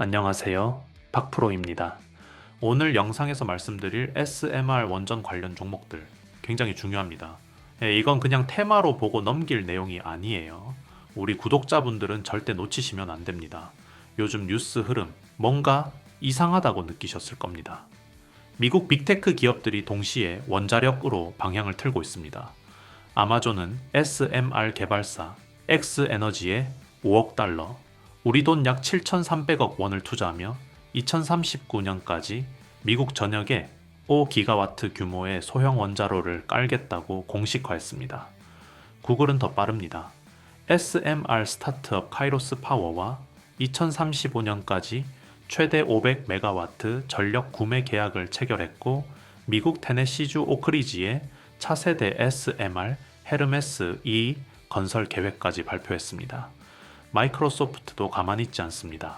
안녕하세요. 박프로입니다. 오늘 영상에서 말씀드릴 SMR 원전 관련 종목들 굉장히 중요합니다. 이건 그냥 테마로 보고 넘길 내용이 아니에요. 우리 구독자분들은 절대 놓치시면 안 됩니다. 요즘 뉴스 흐름 뭔가 이상하다고 느끼셨을 겁니다. 미국 빅테크 기업들이 동시에 원자력으로 방향을 틀고 있습니다. 아마존은 SMR 개발사 X에너지에 5억 달러, 우리 돈 약 7,300억 원을 투자하며 2039년까지 미국 전역에 5기가와트 규모의 소형 원자로를 깔겠다고 공식화했습니다. 구글은 더 빠릅니다. SMR 스타트업 카이로스 파워와 2035년까지 최대 500메가와트 전력 구매 계약을 체결했고, 미국 테네시주 오크리지에 차세대 SMR 헤르메스 2 건설 계획까지 발표했습니다. 마이크로소프트도 가만히 있지 않습니다.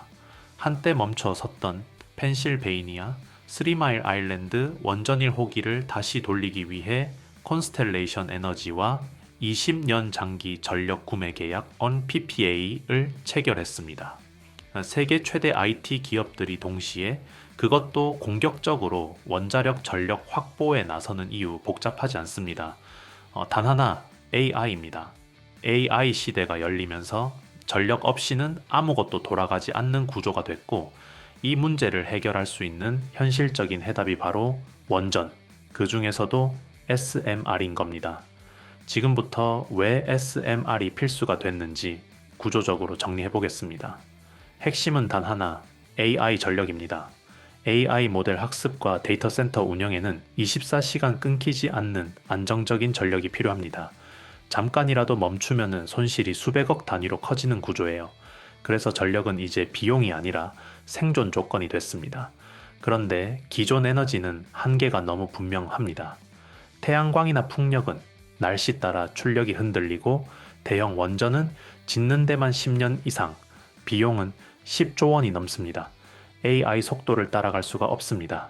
한때 멈춰 섰던 펜실베이니아 3마일 아일랜드 원전 1호기를 다시 돌리기 위해 콘스텔레이션 에너지와 20년 장기 전력 구매 계약 on PPA를 체결했습니다. 세계 최대 IT 기업들이 동시에 그것도 공격적으로 원자력 전력 확보에 나서는 이유 복잡하지 않습니다. 단 하나, AI입니다. AI 시대가 열리면서 전력 없이는 아무것도 돌아가지 않는 구조가 됐고, 이 문제를 해결할 수 있는 현실적인 해답이 바로 원전, 그 중에서도 SMR인 겁니다. 지금부터 왜 SMR이 필수가 됐는지 구조적으로 정리해 보겠습니다. 핵심은 단 하나, AI 전력입니다. AI 모델 학습과 데이터 센터 운영에는 24시간 끊기지 않는 안정적인 전력이 필요합니다. 잠깐이라도 멈추면 손실이 수백억 단위로 커지는 구조예요. 그래서 전력은 이제 비용이 아니라 생존 조건이 됐습니다. 그런데 기존 에너지는 한계가 너무 분명합니다. 태양광이나 풍력은 날씨 따라 출력이 흔들리고, 대형 원전은 짓는 데만 10년 이상, 비용은 10조 원이 넘습니다. AI 속도를 따라갈 수가 없습니다.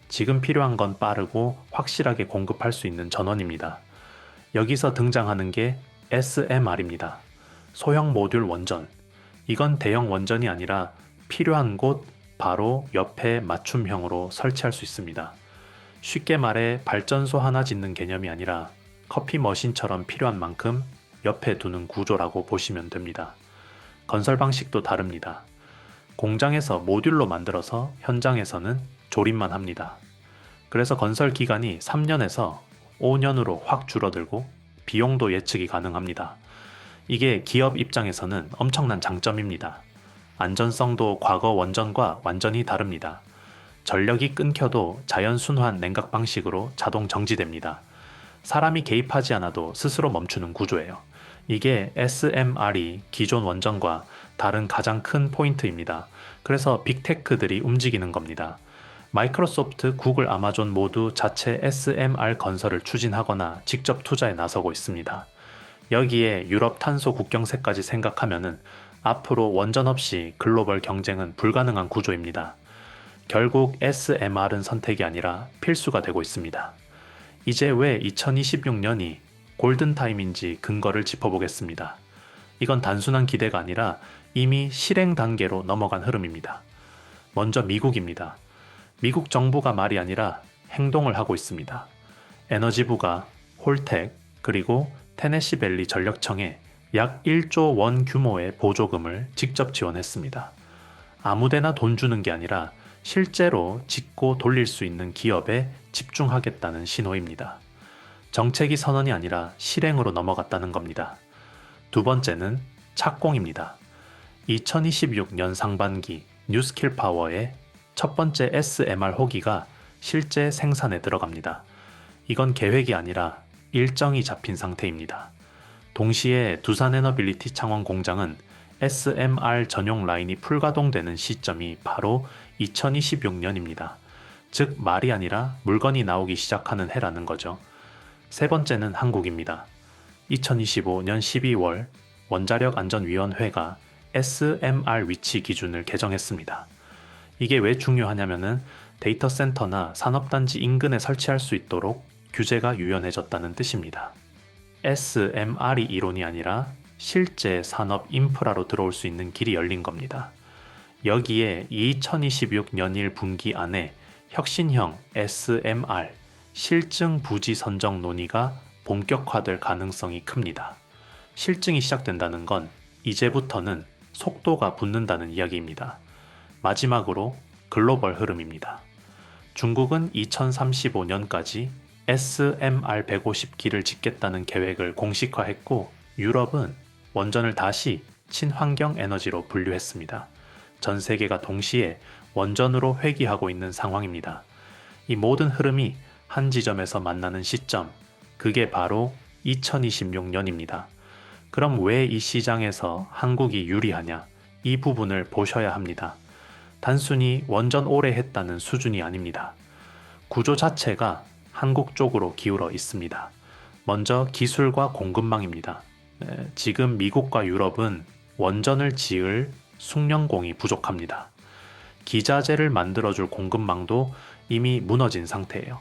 지금 필요한 건 빠르고 확실하게 공급할 수 있는 전원입니다. 여기서 등장하는 게 SMR입니다. 소형 모듈 원전. 이건 대형 원전이 아니라 필요한 곳 바로 옆에 맞춤형으로 설치할 수 있습니다. 쉽게 말해 발전소 하나 짓는 개념이 아니라 커피 머신처럼 필요한 만큼 옆에 두는 구조라고 보시면 됩니다. 건설 방식도 다릅니다. 공장에서 모듈로 만들어서 현장에서는 조립만 합니다. 그래서 건설 기간이 3년에서 5년으로 확 줄어들고 비용도 예측이 가능합니다. 이게 기업 입장에서는 엄청난 장점입니다. 안전성도 과거 원전과 완전히 다릅니다. 전력이 끊겨도 자연 순환 냉각 방식으로 자동 정지됩니다. 사람이 개입하지 않아도 스스로 멈추는 구조예요. 이게 SMR이 기존 원전과 다른 가장 큰 포인트입니다. 그래서 빅테크들이 움직이는 겁니다. 마이크로소프트, 구글, 아마존 모두 자체 SMR 건설을 추진하거나 직접 투자에 나서고 있습니다. 여기에 유럽 탄소 국경세까지 생각하면은 앞으로 원전 없이 글로벌 경쟁은 불가능한 구조입니다. 결국 SMR은 선택이 아니라 필수가 되고 있습니다. 이제 왜 2026년이 골든타임인지 근거를 짚어보겠습니다. 이건 단순한 기대가 아니라 이미 실행 단계로 넘어간 흐름입니다. 먼저 미국입니다. 미국 정부가 말이 아니라 행동을 하고 있습니다. 에너지부가 홀텍 그리고 테네시밸리 전력청에 약 1조 원 규모의 보조금을 직접 지원했습니다. 아무데나 돈 주는 게 아니라 실제로 짓고 돌릴 수 있는 기업에 집중하겠다는 신호입니다. 정책이 선언이 아니라 실행으로 넘어갔다는 겁니다. 두 번째는 착공입니다. 2026년 상반기 뉴스킬 파워의 첫 번째 SMR 호기가 실제 생산에 들어갑니다. 이건 계획이 아니라 일정이 잡힌 상태입니다. 동시에 두산에너빌리티 창원 공장은 SMR 전용 라인이 풀가동되는 시점이 바로 2026년입니다. 즉 말이 아니라 물건이 나오기 시작하는 해라는 거죠. 세 번째는 한국입니다. 2025년 12월 원자력안전위원회가 SMR 위치 기준을 개정했습니다. 이게 왜 중요하냐면은 데이터 센터나 산업단지 인근에 설치할 수 있도록 규제가 유연해졌다는 뜻입니다. SMR이 이론이 아니라 실제 산업 인프라로 들어올 수 있는 길이 열린 겁니다. 여기에 2026년 1분기 안에 혁신형 SMR 실증 부지 선정 논의가 본격화될 가능성이 큽니다. 실증이 시작된다는 건 이제부터는 속도가 붙는다는 이야기입니다. 마지막으로 글로벌 흐름입니다. 중국은 2035년까지 SMR 150기를 짓겠다는 계획을 공식화했고, 유럽은 원전을 다시 친환경 에너지로 분류했습니다. 전 세계가 동시에 원전으로 회귀하고 있는 상황입니다. 이 모든 흐름이 한 지점에서 만나는 시점, 그게 바로 2026년입니다. 그럼 왜 이 시장에서 한국이 유리하냐? 이 부분을 보셔야 합니다. 단순히 원전 오래 했다는 수준이 아닙니다. 구조 자체가 한국 쪽으로 기울어 있습니다. 먼저 기술과 공급망입니다. 지금 미국과 유럽은 원전을 지을 숙련공이 부족합니다. 기자재를 만들어줄 공급망도 이미 무너진 상태예요.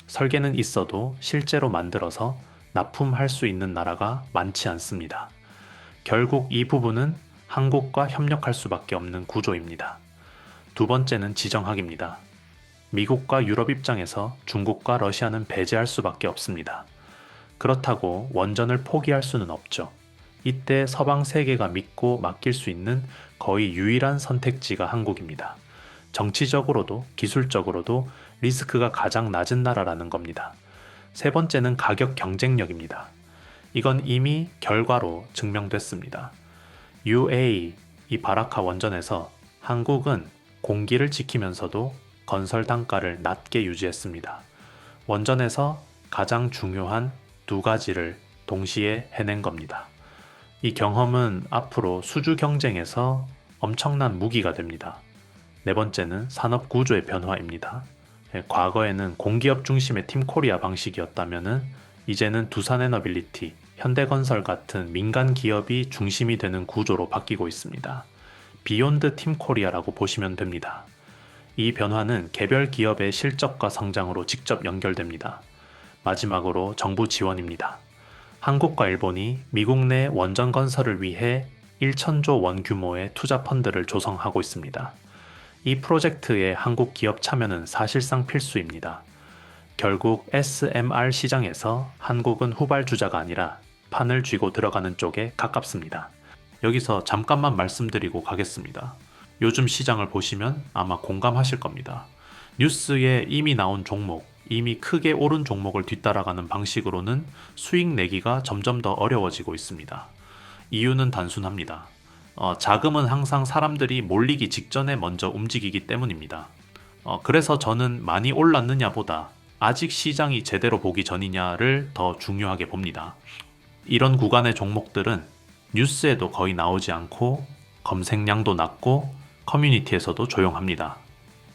설계는 있어도 실제로 만들어서 납품할 수 있는 나라가 많지 않습니다. 결국 이 부분은 한국과 협력할 수밖에 없는 구조입니다. 두 번째는 지정학입니다. 미국과 유럽 입장에서 중국과 러시아는 배제할 수밖에 없습니다. 그렇다고 원전을 포기할 수는 없죠. 이때 서방 세계가 믿고 맡길 수 있는 거의 유일한 선택지가 한국입니다. 정치적으로도 기술적으로도 리스크가 가장 낮은 나라라는 겁니다. 세 번째는 가격 경쟁력입니다. 이건 이미 결과로 증명됐습니다. UAE, 이 바라카 원전에서 한국은 공기를 지키면서도 건설 단가를 낮게 유지했습니다. 원전에서 가장 중요한 두 가지를 동시에 해낸 겁니다. 이 경험은 앞으로 수주 경쟁에서 엄청난 무기가 됩니다. 네 번째는 산업 구조의 변화입니다. 과거에는 공기업 중심의 팀코리아 방식이었다면 이제는 두산에너빌리티, 현대건설 같은 민간 기업이 중심이 되는 구조로 바뀌고 있습니다. 비욘드 팀코리아라고 보시면 됩니다. 이 변화는 개별 기업의 실적과 성장으로 직접 연결됩니다. 마지막으로 정부 지원입니다. 한국과 일본이 미국 내 원전 건설을 위해 1천조 원 규모의 투자 펀드를 조성하고 있습니다. 이 프로젝트에 한국 기업 참여는 사실상 필수입니다. 결국 SMR 시장에서 한국은 후발주자가 아니라 판을 쥐고 들어가는 쪽에 가깝습니다. 여기서 잠깐만 말씀드리고 가겠습니다. 요즘 시장을 보시면 아마 공감하실 겁니다. 뉴스에 이미 나온 종목, 이미 크게 오른 종목을 뒤따라가는 방식으로는 수익 내기가 점점 더 어려워지고 있습니다. 이유는 단순합니다. 자금은 항상 사람들이 몰리기 직전에 먼저 움직이기 때문입니다. 그래서 저는 많이 올랐느냐보다 아직 시장이 제대로 보기 전이냐를 더 중요하게 봅니다. 이런 구간의 종목들은 뉴스에도 거의 나오지 않고 검색량도 낮고 커뮤니티에서도 조용합니다.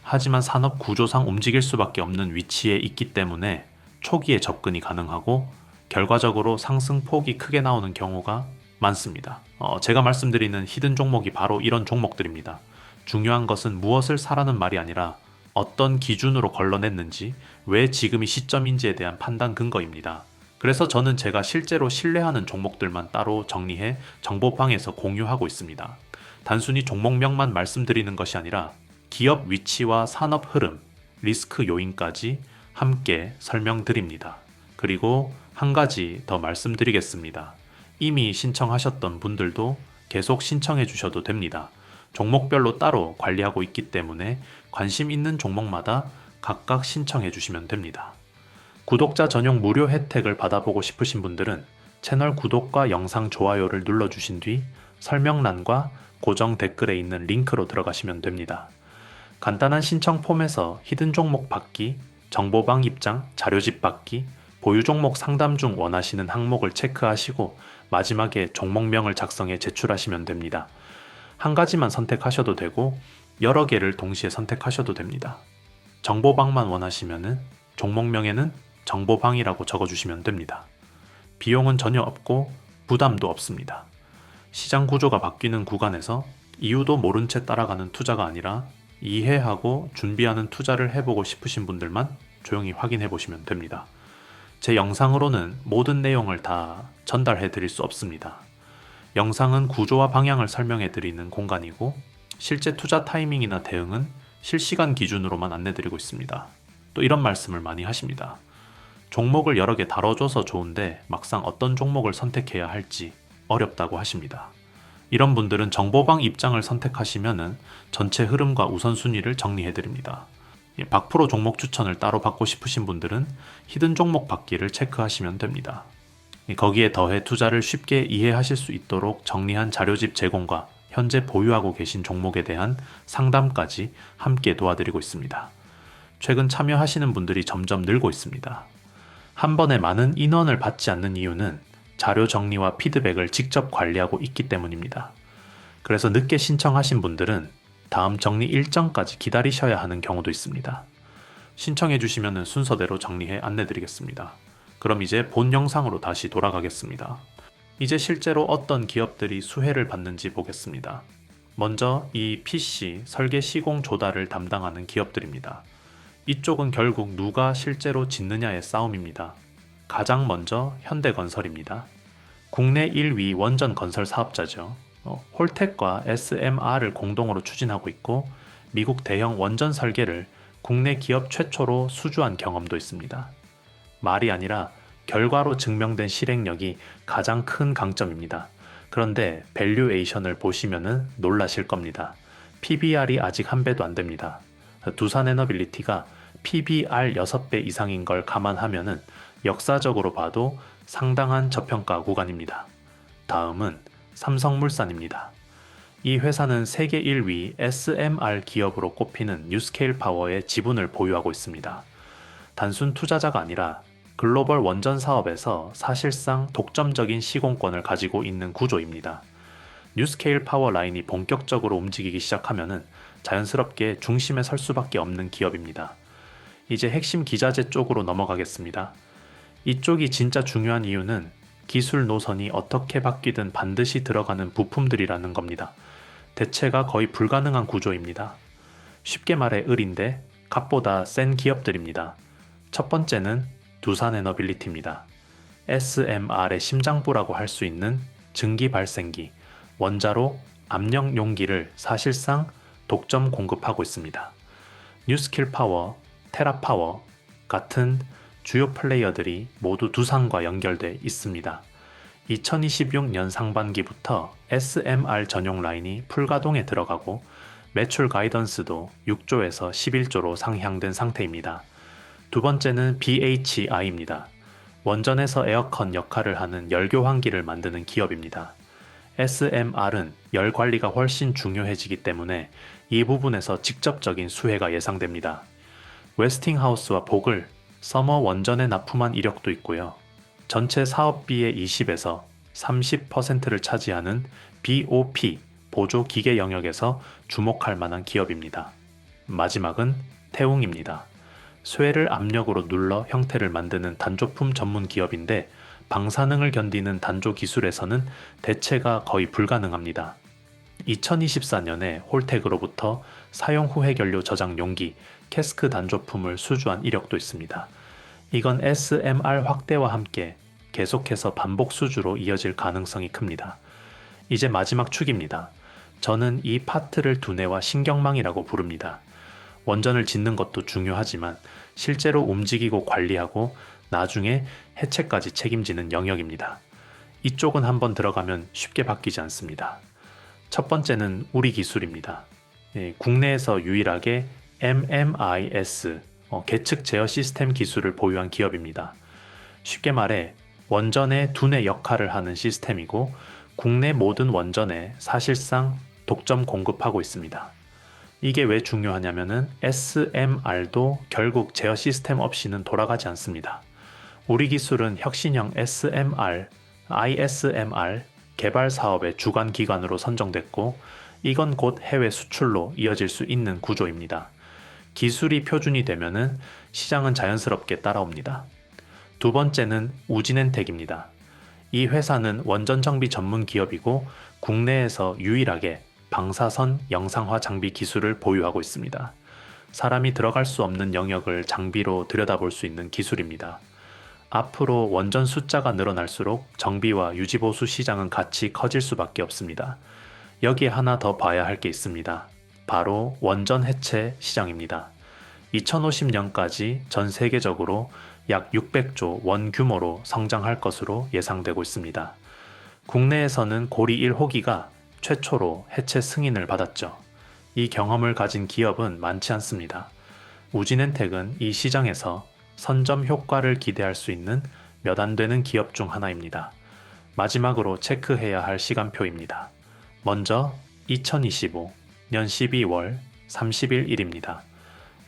하지만 산업 구조상 움직일 수밖에 없는 위치에 있기 때문에 초기에 접근이 가능하고 결과적으로 상승폭이 크게 나오는 경우가 많습니다. 제가 말씀드리는 히든 종목이 바로 이런 종목들입니다. 중요한 것은 무엇을 사라는 말이 아니라 어떤 기준으로 걸러냈는지, 왜 지금이 시점인지에 대한 판단 근거입니다. 그래서 저는 제가 실제로 신뢰하는 종목들만 따로 정리해 정보방에서 공유하고 있습니다. 단순히 종목명만 말씀드리는 것이 아니라 기업 위치와 산업 흐름, 리스크 요인까지 함께 설명드립니다. 그리고 한 가지 더 말씀드리겠습니다. 이미 신청하셨던 분들도 계속 신청해 주셔도 됩니다. 종목별로 따로 관리하고 있기 때문에 관심 있는 종목마다 각각 신청해 주시면 됩니다. 구독자 전용 무료 혜택을 받아보고 싶으신 분들은 채널 구독과 영상 좋아요를 눌러주신 뒤 설명란과 고정 댓글에 있는 링크로 들어가시면 됩니다. 간단한 신청 폼에서 히든 종목 받기, 정보방 입장, 자료집 받기, 보유 종목 상담 중 원하시는 항목을 체크하시고 마지막에 종목명을 작성해 제출하시면 됩니다. 한 가지만 선택하셔도 되고 여러 개를 동시에 선택하셔도 됩니다. 정보방만 원하시면 종목명에는 정보방이라고 적어주시면 됩니다. 비용은 전혀 없고 부담도 없습니다. 시장 구조가 바뀌는 구간에서 이유도 모른 채 따라가는 투자가 아니라 이해하고 준비하는 투자를 해보고 싶으신 분들만 조용히 확인해 보시면 됩니다. 제 영상으로는 모든 내용을 다 전달해 드릴 수 없습니다. 영상은 구조와 방향을 설명해 드리는 공간이고 실제 투자 타이밍이나 대응은 실시간 기준으로만 안내드리고 있습니다. 또 이런 말씀을 많이 하십니다. 종목을 여러 개 다뤄줘서 좋은데 막상 어떤 종목을 선택해야 할지 어렵다고 하십니다. 이런 분들은 정보방 입장을 선택하시면 전체 흐름과 우선순위를 정리해드립니다. 박프로 종목 추천을 따로 받고 싶으신 분들은 히든 종목 받기를 체크하시면 됩니다. 거기에 더해 투자를 쉽게 이해하실 수 있도록 정리한 자료집 제공과 현재 보유하고 계신 종목에 대한 상담까지 함께 도와드리고 있습니다. 최근 참여하시는 분들이 점점 늘고 있습니다. 한 번에 많은 인원을 받지 않는 이유는 자료 정리와 피드백을 직접 관리하고 있기 때문입니다. 그래서 늦게 신청하신 분들은 다음 정리 일정까지 기다리셔야 하는 경우도 있습니다. 신청해 주시면 순서대로 정리해 안내드리겠습니다. 그럼 이제 본 영상으로 다시 돌아가겠습니다. 이제 실제로 어떤 기업들이 수혜를 받는지 보겠습니다. 먼저 이 PC 설계 시공 조달을 담당하는 기업들입니다. 이쪽은 결국 누가 실제로 짓느냐의 싸움입니다. 가장 먼저 현대건설입니다. 국내 1위 원전 건설 사업자죠. 홀텍과 SMR을 공동으로 추진하고 있고 미국 대형 원전 설계를 국내 기업 최초로 수주한 경험도 있습니다. 말이 아니라 결과로 증명된 실행력이 가장 큰 강점입니다. 그런데 밸류에이션을 보시면은 놀라실 겁니다. PBR이 아직 한 배도 안 됩니다. 두산에너빌리티가 PBR 6배 이상인 걸 감안하면은 역사적으로 봐도 상당한 저평가 구간입니다. 다음은 삼성물산입니다. 이 회사는 세계 1위 SMR 기업으로 꼽히는 뉴스케일 파워의 지분을 보유하고 있습니다. 단순 투자자가 아니라 글로벌 원전 사업에서 사실상 독점적인 시공권을 가지고 있는 구조입니다. 뉴스케일 파워 라인이 본격적으로 움직이기 시작하면은 자연스럽게 중심에 설 수밖에 없는 기업입니다. 이제 핵심 기자재 쪽으로 넘어가겠습니다. 이쪽이 진짜 중요한 이유는 기술 노선이 어떻게 바뀌든 반드시 들어가는 부품들이라는 겁니다. 대체가 거의 불가능한 구조입니다. 쉽게 말해 을인데 값보다 센 기업들입니다. 첫 번째는 두산에너빌리티입니다. SMR의 심장부라고 할 수 있는 증기 발생기, 원자로 압력 용기를 사실상 독점 공급하고 있습니다. 뉴스킬 파워, 테라파워 같은 주요 플레이어들이 모두 두산과 연결돼 있습니다. 2026년 상반기부터 SMR 전용 라인이 풀가동에 들어가고 매출 가이던스도 6조에서 11조로 상향된 상태입니다. 두 번째는 BHI입니다. 원전에서 에어컨 역할을 하는 열교환기를 만드는 기업입니다. SMR은 열 관리가 훨씬 중요해지기 때문에 이 부분에서 직접적인 수혜가 예상됩니다. 웨스팅하우스와 보글, 서머 원전에 납품한 이력도 있고요. 전체 사업비의 20에서 30%를 차지하는 BOP, 보조 기계 영역에서 주목할 만한 기업입니다. 마지막은 태웅입니다. 쇠를 압력으로 눌러 형태를 만드는 단조품 전문 기업인데 방사능을 견디는 단조 기술에서는 대체가 거의 불가능합니다. 2024년에 홀텍으로부터 사용 후 해결료 저장 용기, 캐스크 단조품을 수주한 이력도 있습니다. 이건 SMR 확대와 함께 계속해서 반복 수주로 이어질 가능성이 큽니다. 이제 마지막 축입니다. 저는 이 파트를 두뇌와 신경망이라고 부릅니다. 원전을 짓는 것도 중요하지만 실제로 움직이고 관리하고 나중에 해체까지 책임지는 영역입니다. 이쪽은 한번 들어가면 쉽게 바뀌지 않습니다. 첫 번째는 우리 기술입니다. 국내에서 유일하게 MMIS, 계측 제어 시스템 기술을 보유한 기업입니다. 쉽게 말해 원전의 두뇌 역할을 하는 시스템이고 국내 모든 원전에 사실상 독점 공급하고 있습니다. 이게 왜 중요하냐면은 SMR도 결국 제어 시스템 없이는 돌아가지 않습니다. 우리 기술은 혁신형 SMR, ISMR 개발 사업의 주관 기관으로 선정됐고 이건 곧 해외 수출로 이어질 수 있는 구조입니다. 기술이 표준이 되면은 시장은 자연스럽게 따라옵니다. 두 번째는 우진엔텍입니다. 이 회사는 원전 정비 전문 기업이고 국내에서 유일하게 방사선 영상화 장비 기술을 보유하고 있습니다. 사람이 들어갈 수 없는 영역을 장비로 들여다볼 수 있는 기술입니다. 앞으로 원전 숫자가 늘어날수록 정비와 유지보수 시장은 같이 커질 수밖에 없습니다. 여기에 하나 더 봐야 할 게 있습니다. 바로 원전 해체 시장입니다. 2050년까지 전 세계적으로 약 600조 원 규모로 성장할 것으로 예상되고 있습니다. 국내에서는 고리 1호기가 최초로 해체 승인을 받았죠. 이 경험을 가진 기업은 많지 않습니다. 우진엔텍은 이 시장에서 선점 효과를 기대할 수 있는 몇 안 되는 기업 중 하나입니다. 마지막으로 체크해야 할 시간표입니다. 먼저 2025년 12월 30일입니다.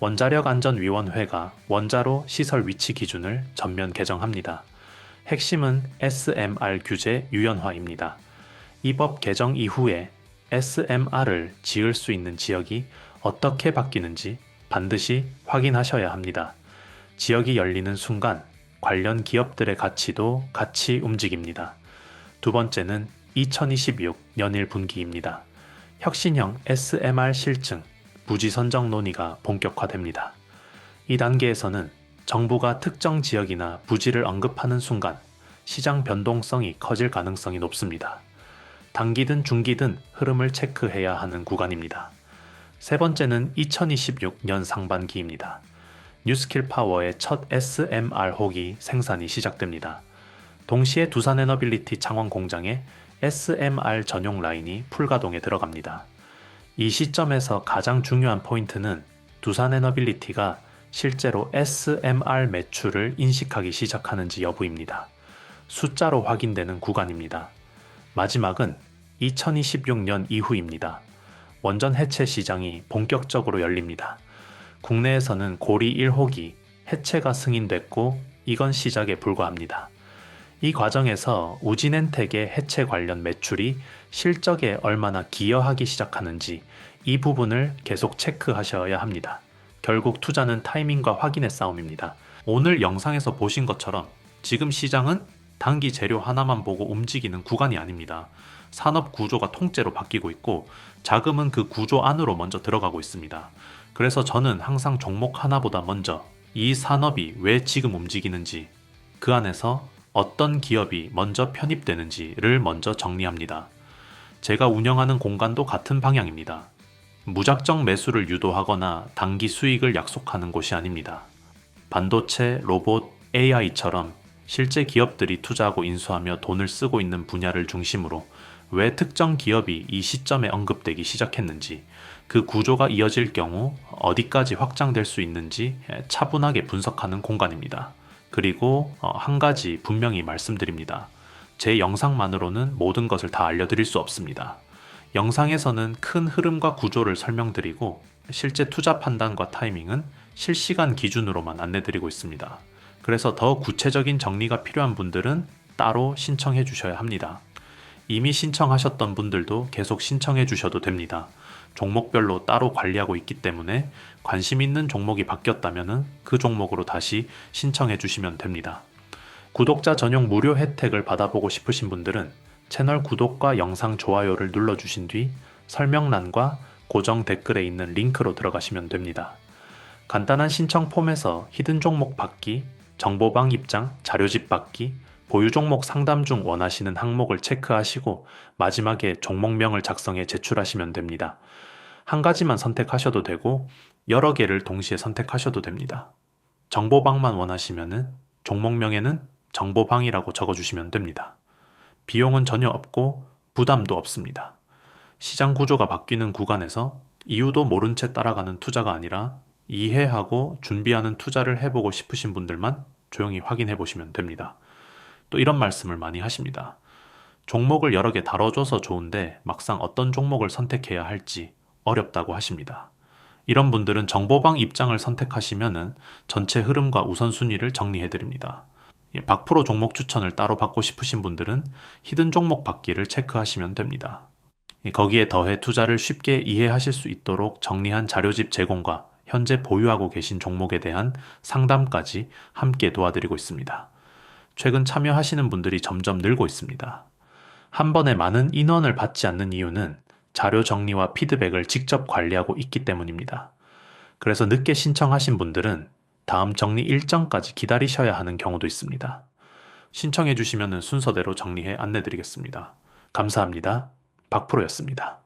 원자력안전위원회가 원자로 시설 위치 기준을 전면 개정합니다. 핵심은 SMR 규제 유연화입니다. 이 법 개정 이후에 SMR을 지을 수 있는 지역이 어떻게 바뀌는지 반드시 확인하셔야 합니다. 지역이 열리는 순간 관련 기업들의 가치도 같이 움직입니다. 두 번째는 2026년 1분기입니다. 혁신형 SMR 실증, 부지 선정 논의가 본격화됩니다. 이 단계에서는 정부가 특정 지역이나 부지를 언급하는 순간 시장 변동성이 커질 가능성이 높습니다. 단기든 중기든 흐름을 체크해야 하는 구간입니다. 세 번째는 2026년 상반기입니다. 뉴스킬 파워의 첫 SMR 호기 생산이 시작됩니다. 동시에 두산에너빌리티 창원 공장에 SMR 전용 라인이 풀가동에 들어갑니다. 이 시점에서 가장 중요한 포인트는 두산에너빌리티가 실제로 SMR 매출을 인식하기 시작하는지 여부입니다. 숫자로 확인되는 구간입니다. 마지막은 2026년 이후입니다. 원전 해체 시장이 본격적으로 열립니다. 국내에서는 고리 1호기 해체가 승인됐고 이건 시작에 불과합니다. 이 과정에서 우진엔텍의 해체 관련 매출이 실적에 얼마나 기여하기 시작하는지 이 부분을 계속 체크하셔야 합니다. 결국 투자는 타이밍과 확인의 싸움입니다. 오늘 영상에서 보신 것처럼 지금 시장은 단기 재료 하나만 보고 움직이는 구간이 아닙니다. 산업 구조가 통째로 바뀌고 있고 자금은 그 구조 안으로 먼저 들어가고 있습니다. 그래서 저는 항상 종목 하나보다 먼저 이 산업이 왜 지금 움직이는지, 그 안에서 어떤 기업이 먼저 편입되는지를 먼저 정리합니다. 제가 운영하는 공간도 같은 방향입니다. 무작정 매수를 유도하거나 단기 수익을 약속하는 곳이 아닙니다. 반도체, 로봇, AI처럼 실제 기업들이 투자하고 인수하며 돈을 쓰고 있는 분야를 중심으로 왜 특정 기업이 이 시점에 언급되기 시작했는지, 그 구조가 이어질 경우 어디까지 확장될 수 있는지 차분하게 분석하는 공간입니다. 그리고 한 가지 분명히 말씀드립니다. 제 영상만으로는 모든 것을 다 알려드릴 수 없습니다. 영상에서는 큰 흐름과 구조를 설명드리고 실제 투자 판단과 타이밍은 실시간 기준으로만 안내드리고 있습니다. 그래서 더 구체적인 정리가 필요한 분들은 따로 신청해 주셔야 합니다. 이미 신청하셨던 분들도 계속 신청해 주셔도 됩니다. 종목별로 따로 관리하고 있기 때문에 관심 있는 종목이 바뀌었다면 그 종목으로 다시 신청해 주시면 됩니다. 구독자 전용 무료 혜택을 받아보고 싶으신 분들은 채널 구독과 영상 좋아요를 눌러주신 뒤 설명란과 고정 댓글에 있는 링크로 들어가시면 됩니다. 간단한 신청 폼에서 히든 종목 받기, 정보방 입장, 자료집 받기, 보유 종목 상담 중 원하시는 항목을 체크하시고 마지막에 종목명을 작성해 제출하시면 됩니다. 한 가지만 선택하셔도 되고 여러 개를 동시에 선택하셔도 됩니다. 정보방만 원하시면 종목명에는 정보방이라고 적어주시면 됩니다. 비용은 전혀 없고 부담도 없습니다. 시장 구조가 바뀌는 구간에서 이유도 모른 채 따라가는 투자가 아니라 이해하고 준비하는 투자를 해보고 싶으신 분들만 조용히 확인해 보시면 됩니다. 또 이런 말씀을 많이 하십니다. 종목을 여러 개 다뤄줘서 좋은데 막상 어떤 종목을 선택해야 할지 어렵다고 하십니다. 이런 분들은 정보방 입장을 선택하시면 전체 흐름과 우선순위를 정리해 드립니다. 박프로 종목 추천을 따로 받고 싶으신 분들은 히든 종목 받기를 체크하시면 됩니다. 거기에 더해 투자를 쉽게 이해하실 수 있도록 정리한 자료집 제공과 현재 보유하고 계신 종목에 대한 상담까지 함께 도와드리고 있습니다. 최근 참여하시는 분들이 점점 늘고 있습니다. 한 번에 많은 인원을 받지 않는 이유는 자료 정리와 피드백을 직접 관리하고 있기 때문입니다. 그래서 늦게 신청하신 분들은 다음 정리 일정까지 기다리셔야 하는 경우도 있습니다. 신청해 주시면 순서대로 정리해 안내드리겠습니다. 감사합니다. 박프로였습니다.